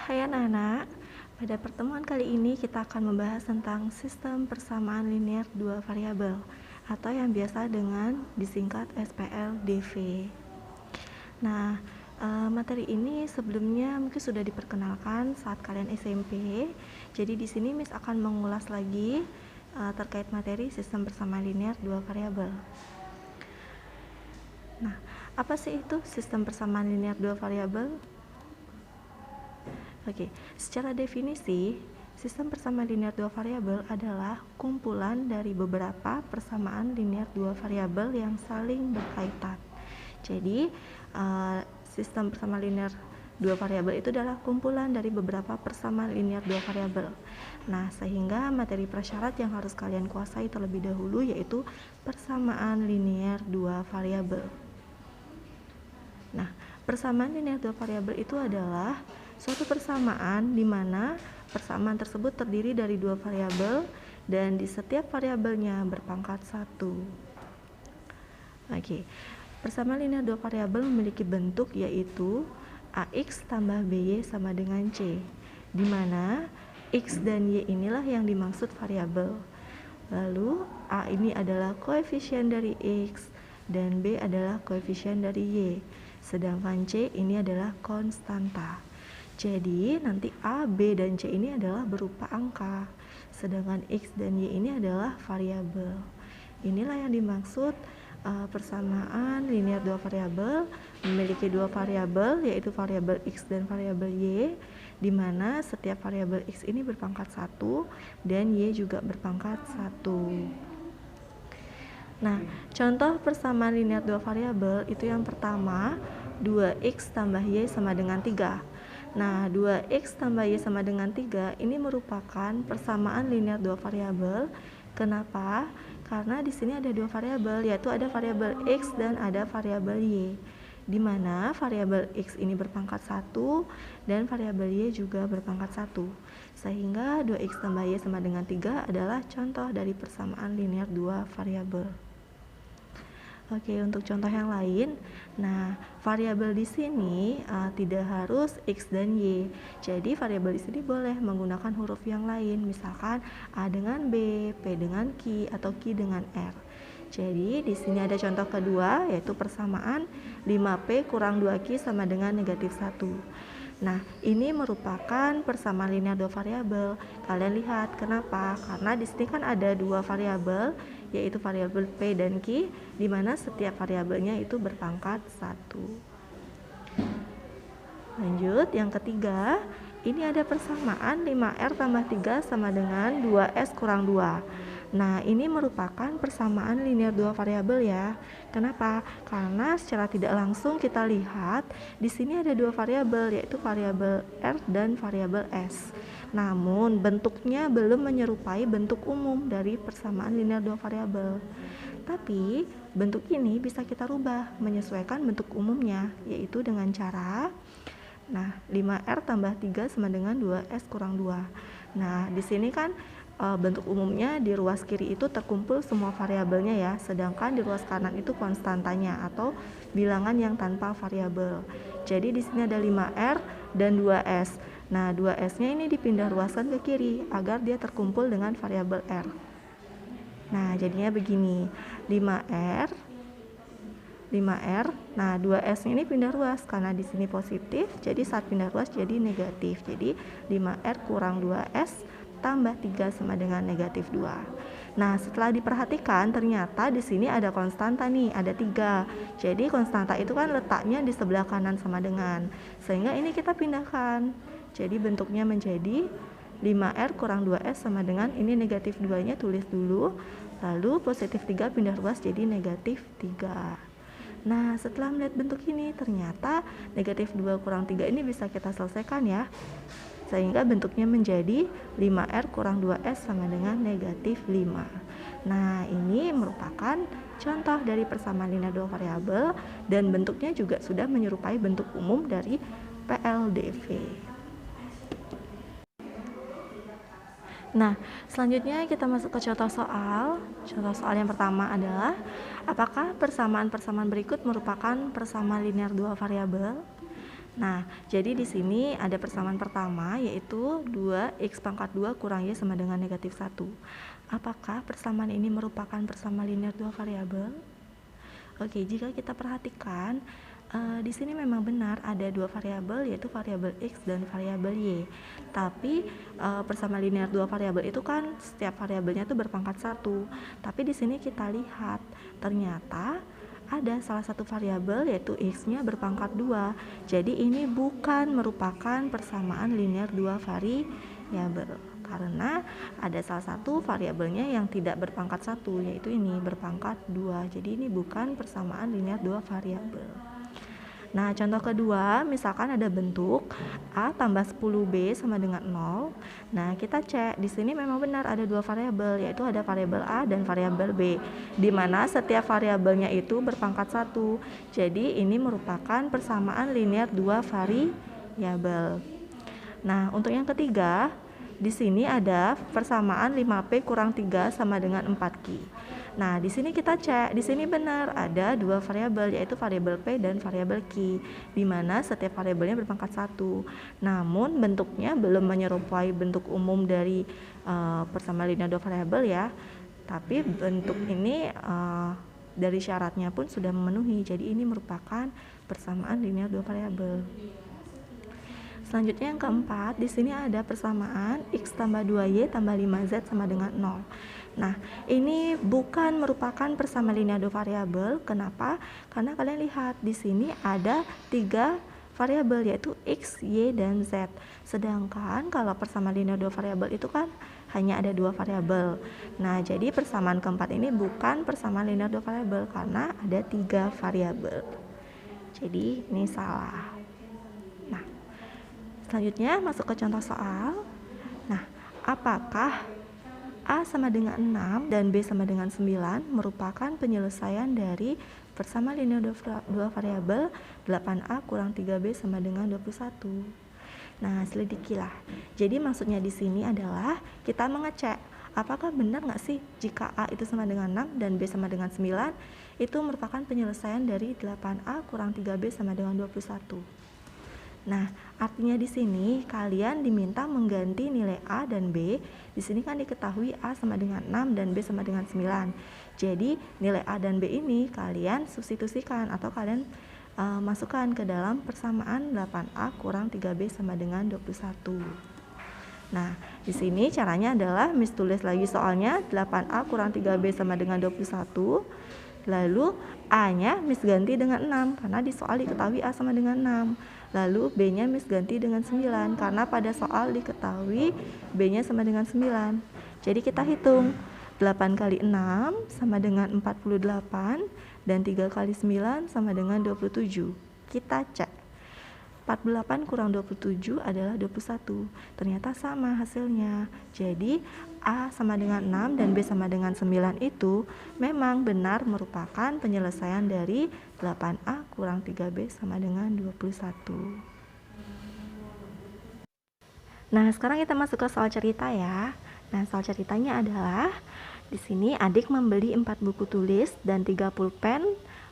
Hai anak-anak, pada pertemuan kali ini kita akan membahas tentang sistem persamaan linear dua variabel atau yang biasa dengan disingkat SPLDV. Nah, materi ini sebelumnya mungkin sudah diperkenalkan saat kalian SMP. Jadi di sini Miss akan mengulas lagi terkait materi sistem persamaan linear dua variabel. Nah, apa sih itu sistem persamaan linear dua variabel? Oke, secara definisi, sistem persamaan linear dua variabel adalah kumpulan dari beberapa persamaan linear dua variabel yang saling berkaitan. Jadi, sistem persamaan linear dua variabel itu adalah kumpulan dari beberapa persamaan linear dua variabel. Nah, sehingga materi prasyarat yang harus kalian kuasai terlebih dahulu yaitu persamaan linear dua variabel. Nah, persamaan linear dua variabel itu adalah suatu persamaan di mana persamaan tersebut terdiri dari dua variabel dan di setiap variabelnya berpangkat 1. Oke, persamaan linear dua variabel memiliki bentuk yaitu AX tambah BY sama dengan C, di mana X dan Y inilah yang dimaksud variabel. Lalu A ini adalah koefisien dari X dan B adalah koefisien dari Y, sedangkan C ini adalah konstanta. Jadi nanti A, B, dan C ini adalah berupa angka, sedangkan X dan Y ini adalah variabel. Inilah yang dimaksud persamaan linear dua variabel memiliki dua variabel yaitu variabel X dan variabel Y, di mana setiap variabel X ini berpangkat 1 dan Y juga berpangkat 1. Nah, contoh persamaan linear dua variabel itu yang pertama 2X tambah Y sama dengan 3. Nah, 2X tambah Y sama dengan 3 ini merupakan persamaan linear dua variabel. Kenapa? Karena di sini ada dua variabel, yaitu ada variabel X dan ada variabel Y, di mana variabel X ini berpangkat 1 dan variabel Y juga berpangkat 1. Sehingga 2X tambah Y sama dengan 3 adalah contoh dari persamaan linear dua variabel. Oke, untuk contoh yang lain, nah variabel di sini tidak harus X dan Y. Jadi variabel di sini boleh menggunakan huruf yang lain, misalkan A dengan B, P dengan Q, atau Q dengan R. Jadi di sini ada contoh kedua, yaitu persamaan 5P kurang 2Q sama dengan negatif 1. Nah, ini merupakan persamaan linear dua variabel. Kalian lihat kenapa? Karena di sini kan ada dua variabel, yaitu variabel P dan Q, di mana setiap variabelnya itu berpangkat 1. Lanjut, yang ketiga, ini ada persamaan 5R tambah 3 sama dengan 2S kurang 2. Nah, ini merupakan persamaan linear dua variabel ya. Kenapa? Karena secara tidak langsung kita lihat di sini ada dua variabel, yaitu variabel R dan variabel S. Namun, bentuknya belum menyerupai bentuk umum dari persamaan linear dua variabel. Tapi, bentuk ini bisa kita rubah menyesuaikan bentuk umumnya, yaitu dengan cara 5R tambah 3 sama dengan 2S kurang 2. Nah, di sini kan bentuk umumnya di ruas kiri itu terkumpul semua variabelnya ya, sedangkan di ruas kanan itu konstantanya atau bilangan yang tanpa variabel. Jadi di sini ada 5R dan 2S. Nah, 2S-nya ini dipindah ruaskan ke kiri agar dia terkumpul dengan variabel R. Nah, jadinya begini, 5R. Nah, 2S-nya ini pindah ruas karena di sini positif, jadi saat pindah ruas jadi negatif. Jadi 5R kurang 2S tambah 3 sama dengan negatif 2. Nah, setelah diperhatikan ternyata di sini ada konstanta nih, ada 3. Jadi konstanta itu kan letaknya di sebelah kanan sama dengan. Sehingga ini kita pindahkan. Jadi bentuknya menjadi 5R kurang 2S sama dengan ini negatif 2-nya tulis dulu. Lalu positif 3 pindah ruas jadi negatif 3. Nah, setelah melihat bentuk ini ternyata negatif 2 kurang 3 ini bisa kita selesaikan ya. Sehingga bentuknya menjadi 5R kurang 2S sama dengan negatif 5. Nah, ini merupakan contoh dari persamaan linear dua variabel dan bentuknya juga sudah menyerupai bentuk umum dari PLDV. Nah, selanjutnya kita masuk ke contoh soal. Contoh soal yang pertama adalah, apakah persamaan-persamaan berikut merupakan persamaan linear dua variabel? Nah, jadi di sini ada persamaan pertama yaitu 2x pangkat 2 kurang y sama dengan negatif 1. Apakah persamaan ini merupakan persamaan linear dua variabel? Oke, jika kita perhatikan di sini memang benar ada dua variabel yaitu variabel x dan variabel y. Tapi persamaan linear dua variabel itu kan setiap variabelnya itu berpangkat 1. Tapi di sini kita lihat ternyata ada salah satu variabel yaitu x-nya berpangkat 2. Jadi ini bukan merupakan persamaan linear dua variabel karena ada salah satu variabelnya yang tidak berpangkat 1 yaitu ini berpangkat 2. Jadi ini bukan persamaan linear dua variabel. Nah, contoh kedua, misalkan ada bentuk A tambah 10B sama dengan 0. Nah, kita cek, di sini memang benar ada dua variabel, yaitu ada variabel A dan variabel B, di mana setiap variabelnya itu berpangkat 1. Jadi, ini merupakan persamaan linear dua variabel. Nah, untuk yang ketiga, di sini ada persamaan 5P kurang 3 sama dengan 4Q. Nah, di sini kita cek, di sini benar ada dua variabel yaitu variabel P dan variabel Q, di mana setiap variabelnya berpangkat 1. Namun bentuknya belum menyerupai bentuk umum dari persamaan linear dua variabel ya. Tapi bentuk ini dari syaratnya pun sudah memenuhi. Jadi ini merupakan persamaan linear dua variabel. Selanjutnya yang keempat, di sini ada persamaan x tambah 2y tambah 5z sama dengan 0. Nah, ini bukan merupakan persamaan linear dua variabel. Kenapa? Karena kalian lihat di sini ada 3 variabel yaitu x, y, dan z. Sedangkan kalau persamaan linear dua variabel itu kan hanya ada 2 variabel. Nah, jadi persamaan keempat ini bukan persamaan linear dua variabel karena ada 3 variabel. Jadi ini salah. Selanjutnya masuk ke contoh soal. Nah, apakah A sama dengan 6 dan B sama dengan 9 merupakan penyelesaian dari persamaan linear dua variabel 8A kurang 3B sama dengan 21? Nah, selidikilah. Jadi maksudnya di sini adalah kita mengecek apakah benar nggak sih jika A itu sama dengan 6 dan B sama dengan 9 itu merupakan penyelesaian dari 8A kurang 3B sama dengan 21. Nah, artinya di sini kalian diminta mengganti nilai A dan B. Di sini kan diketahui A sama dengan 6 dan B sama dengan 9. Jadi, nilai A dan B ini kalian substitusikan atau kalian masukkan ke dalam persamaan 8A kurang 3B sama dengan 21. Nah, di sini caranya adalah Miss tulis lagi soalnya 8A kurang 3B sama dengan 21. Lalu A-nya Miss ganti dengan 6 karena di soal diketahui A sama dengan 6. Lalu B-nya Miss ganti dengan 9 karena pada soal diketahui B-nya sama dengan 9. Jadi kita hitung 8 kali 6 sama dengan 48 dan 3 kali 9 sama dengan 27. Kita cek 48 kurang 27 adalah 21. Ternyata sama hasilnya. Jadi A sama dengan 6 dan B sama dengan 9 itu memang benar merupakan penyelesaian dari 8A kurang 3B sama dengan 21. Nah, sekarang kita masuk ke soal cerita ya. Nah, soal ceritanya adalah di sini adik membeli 4 buku tulis dan 3 pulpen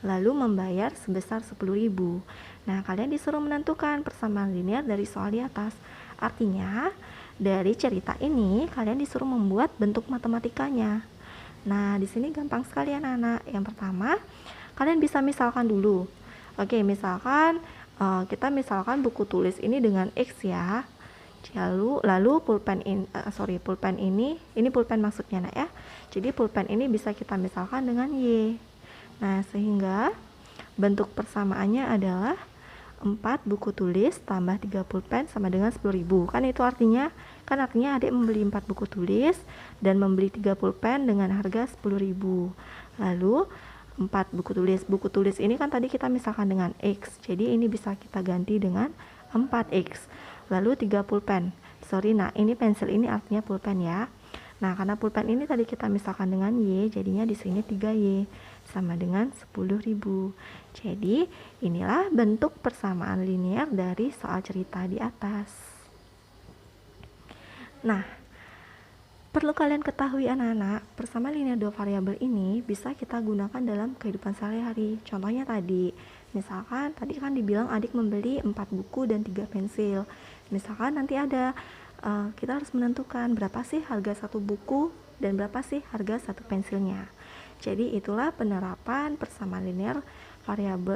lalu membayar sebesar 10.000. Nah, kalian disuruh menentukan persamaan linear dari soal di atas. Artinya, dari cerita ini kalian disuruh membuat bentuk matematikanya. Nah, di sini gampang sekali anak-anak. Yang pertama, kalian bisa misalkan dulu. Oke, misalkan kita misalkan buku tulis ini dengan X ya. Lalu pulpen ini pulpen maksudnya nak ya. Jadi pulpen ini bisa kita misalkan dengan Y. Nah, sehingga bentuk persamaannya adalah 4 buku tulis tambah 3 pulpen sama dengan 10.000. Kan itu artinya adik membeli 4 buku tulis dan membeli 3 pulpen dengan harga 10.000. Lalu 4 buku tulis ini kan tadi kita misalkan dengan X. Jadi ini bisa kita ganti dengan 4X. Lalu 3 pulpen. Nah ini pensil ini artinya pulpen ya. Nah, karena pulpen ini tadi kita misalkan dengan Y, jadinya di sini 3Y sama dengan 10.000. Jadi, inilah bentuk persamaan linear dari soal cerita di atas. Nah, perlu kalian ketahui anak-anak, persamaan linear dua variabel ini bisa kita gunakan dalam kehidupan sehari-hari. Contohnya tadi, Misalkan tadi kan dibilang adik membeli 4 buku dan 3 pensil. Misalkan nanti ada kita harus menentukan berapa sih harga satu buku dan berapa sih harga satu pensilnya. Jadi itulah penerapan persamaan linear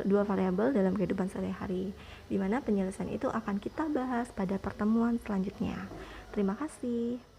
dua variabel dalam kehidupan sehari-hari, di mana penyelesaian itu akan kita bahas pada pertemuan selanjutnya. Terima kasih.